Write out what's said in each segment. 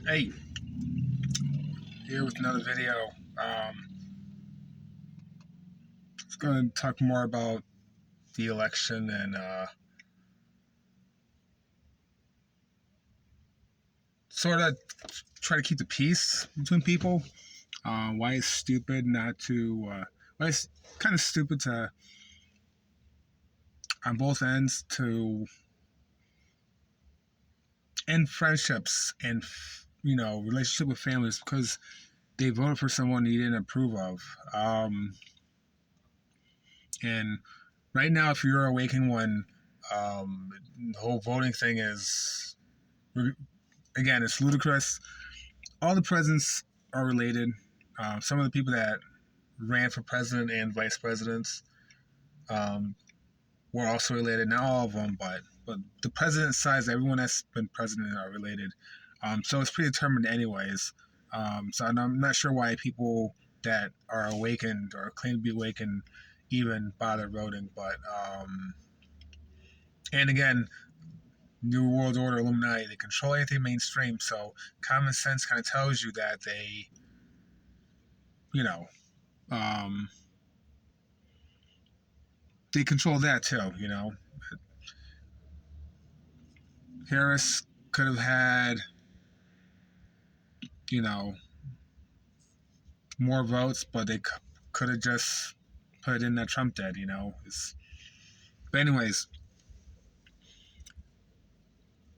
Hey, here with another video. It's going to talk more about the election and sort of try to keep the peace between people. Why it's stupid not to, why it's kind of stupid to, on both ends, to end friendships and, relationship with families because they voted for someone you didn't approve of. And right now, if you're awakened one, the whole voting thing is, again, it's ludicrous. All the presidents are related. Some of the people that ran for president and vice presidents um, were also related. Not all of them, but the president size, everyone that's been president are related. So it's predetermined anyways. So I'm not sure why people that are awakened or claim to be awakened even bother voting. But and again, New World Order Illuminati, they control anything mainstream. So common sense kind of tells you that they, you know, um, they control that too. Harris could have had, you know, more votes, but they could have just put it in that Trump did. But anyways,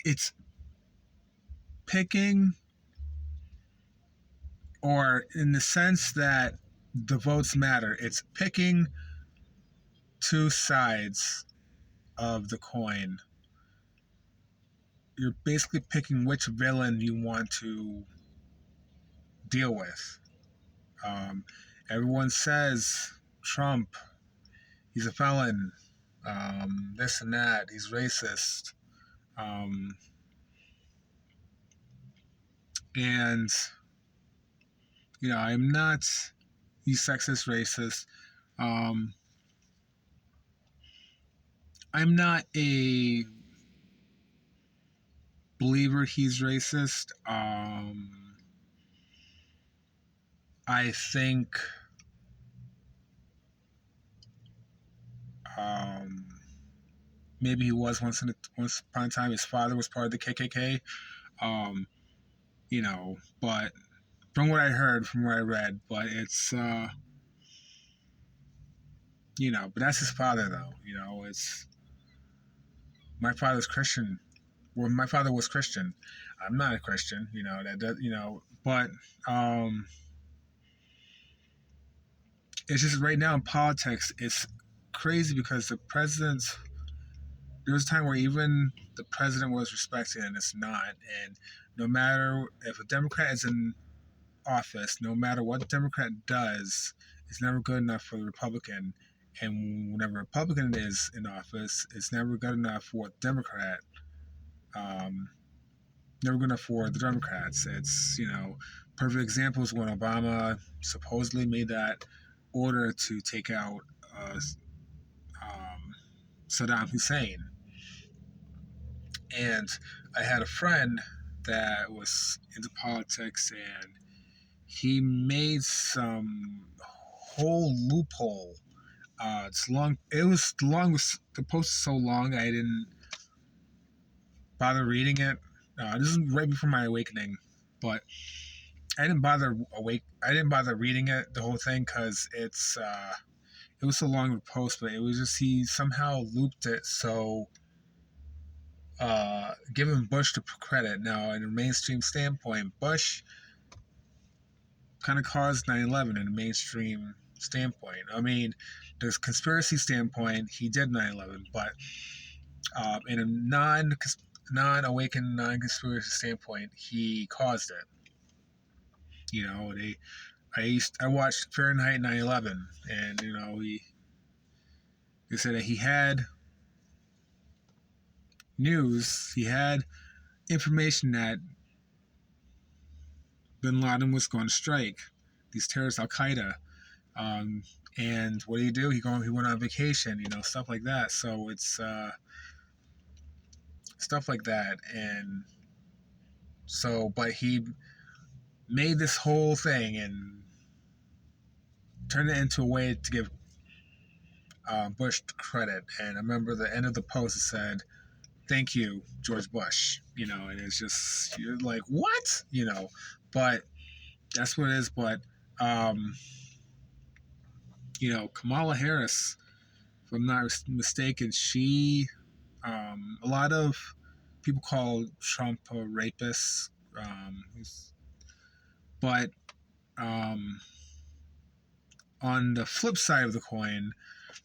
it's picking, or in the sense that the votes matter, it's picking two sides of the coin. You're basically picking which villain you want to deal with. Um, Everyone says Trump, he's a felon, this and that, he's racist. Um, and, I'm not, he's sexist, racist. Um, I'm not a believer he's racist. I think um, maybe he was once upon a time. His father was part of the KKK. Um, but from what I heard, from what I read, but it's but that's his father though. It's my father's Christian. Well, my father was Christian. I'm not a Christian. That does. But it's just right now in politics, it's crazy because the president's. There was a time where even the president was respected, and it's not. And no matter if a Democrat is in office, no matter what the Democrat does, it's never good enough for the Republican. And whenever a Republican is in office, it's never good enough for the Democrat. Um, Never good enough for the Democrats. It's, perfect example is when Obama supposedly made that order to take out um, Saddam Hussein. And I had a friend that was into politics, and he made some whole loophole. It's long. It was long. The post is so long I didn't bother reading it. This is right before my awakening, but I didn't bother I didn't bother reading it the whole thing because it was so long of a post. But it was just he somehow looped it so giving Bush the credit. Now, in a mainstream standpoint, Bush kind of caused 9/11 in a mainstream standpoint. I mean, there's conspiracy standpoint, he did 9/11, but in a non-awakened, non-conspiracy standpoint, he caused it. I watched Fahrenheit 9/11, and they said that he had news, he had information that Bin Laden was going to strike these terrorists, Al Qaeda. Um, and what did he do? He went on vacation, stuff like that. So it's stuff like that, and So, but he made this whole thing and turned it into a way to give Bush credit. And I remember the end of the post, it said, "Thank you, George Bush." And it's just, you're like, what? But that's what it is. But um, Kamala Harris, if I'm not mistaken, she a lot of people call Trump a rapist, but um, on the flip side of the coin,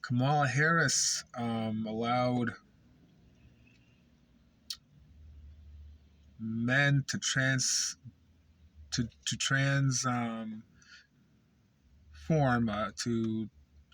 Kamala Harris allowed men to trans form to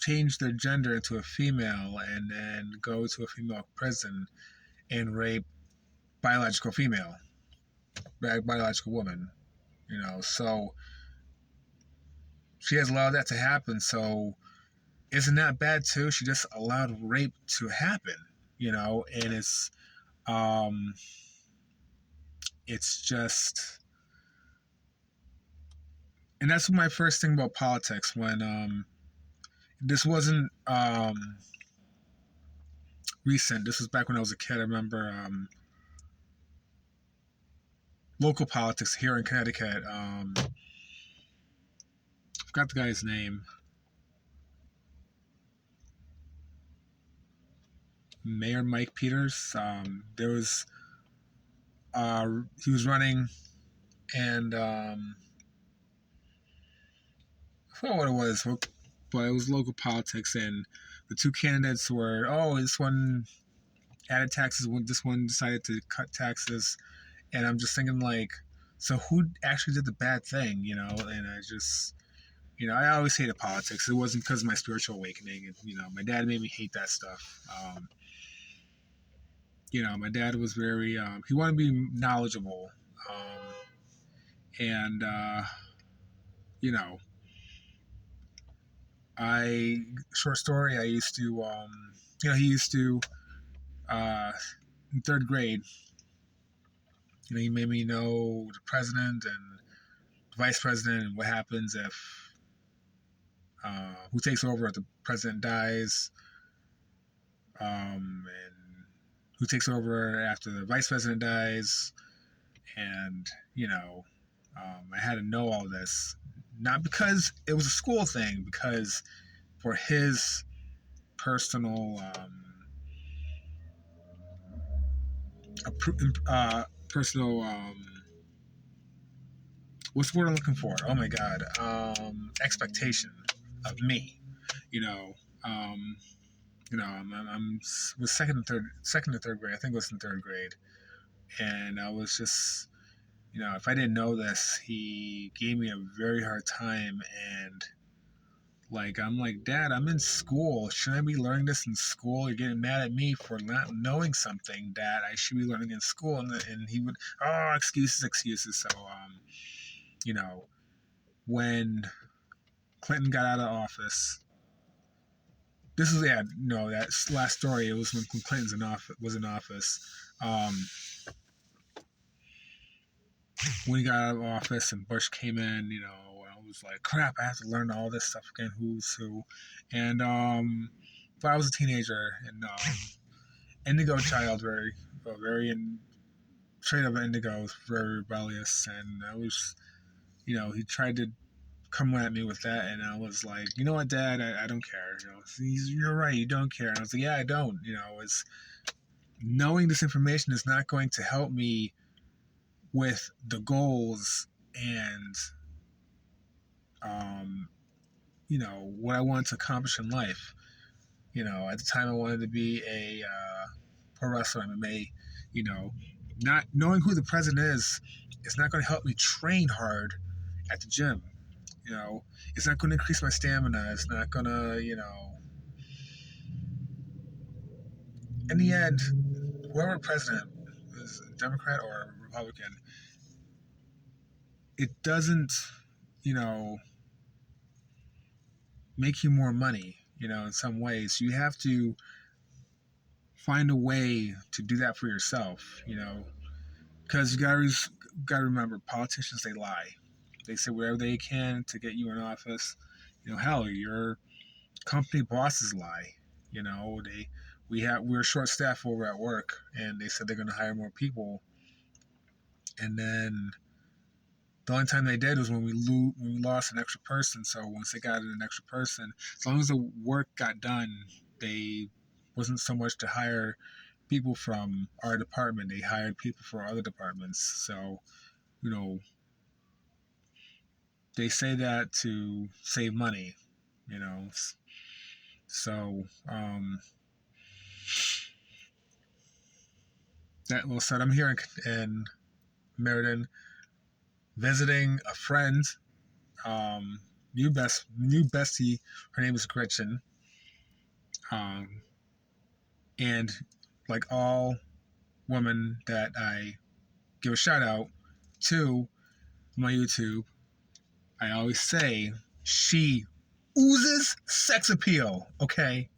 change their gender into a female and then go to a female prison and rape biological female, biological woman. So she has allowed that to happen. So isn't that bad too? She just allowed rape to happen. And um, it's just, and that's my first thing about politics. When this wasn't recent. This was back when I was a kid. I remember local politics here in Connecticut. I forgot the guy's name. Mayor Mike Peters. There was he was running, and I forgot what it was, but it was local politics, and the two candidates were, this one added taxes, this one decided to cut taxes, and I'm just thinking like, so who actually did the bad thing, And I just, I always hated politics. It wasn't because of my spiritual awakening, and my dad made me hate that stuff. My dad was very, he wanted to be knowledgeable, and you know, short story. I used to, he used to, in third grade, he made me know the president and the vice president and what happens if, who takes over if the president dies, and who takes over after the vice president dies. And, I had to know all this, not because it was a school thing, because for his personal, personal, what's the word I'm looking for? Oh my God, expectation of me, you know, um, I'm was second to third grade. I think it was in third grade, and I was just, if I didn't know this, he gave me a very hard time, and like, I'm like, Dad, I'm in school. Shouldn't I be learning this in school? You're getting mad at me for not knowing something that I should be learning in school. And he would, excuses, excuses. So, you know, when Clinton got out of office, this is, yeah, no, that last story, it was when Clinton's was in office. Um, when he got out of office and Bush came in, I was like, crap, I have to learn all this stuff again, who's who. And, but I was a teenager, and indigo child, very trait of indigo, very rebellious, and I was, he tried to come at me with that, and I was like, you know what, Dad, I don't care. You're right, you don't care. And I was like, yeah, I don't. It's knowing this information is not going to help me with the goals and what I wanted to accomplish in life. At the time I wanted to be a pro wrestler, MMA. Not knowing who the president is not going to help me train hard at the gym. It's not going to increase my stamina. It's not going to, in the end, whoever president is a Democrat or a Republican, it doesn't, you know, make you more money, in some ways. You have to find a way to do that for yourself, because you got to gotta remember, politicians, they lie. They say whatever they can to get you in office. Hell, your company bosses lie. We're short staffed over at work, and they said they're going to hire more people, and then the only time they did was when we lost an extra person. So once they got an extra person, as long as the work got done, they wasn't so much to hire people from our department. They hired people for other departments. So, you know, they say that to save money, you know. So, that little said, I'm here in Meriden visiting a friend, new bestie. Her name is Gretchen. Um, and like all women that I give a shout out to my YouTube, I always say she oozes sex appeal, okay?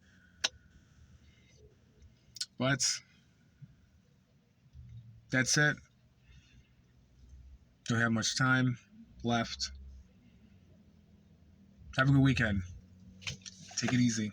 But that's it. Don't have much time left. Have a good weekend. Take it easy.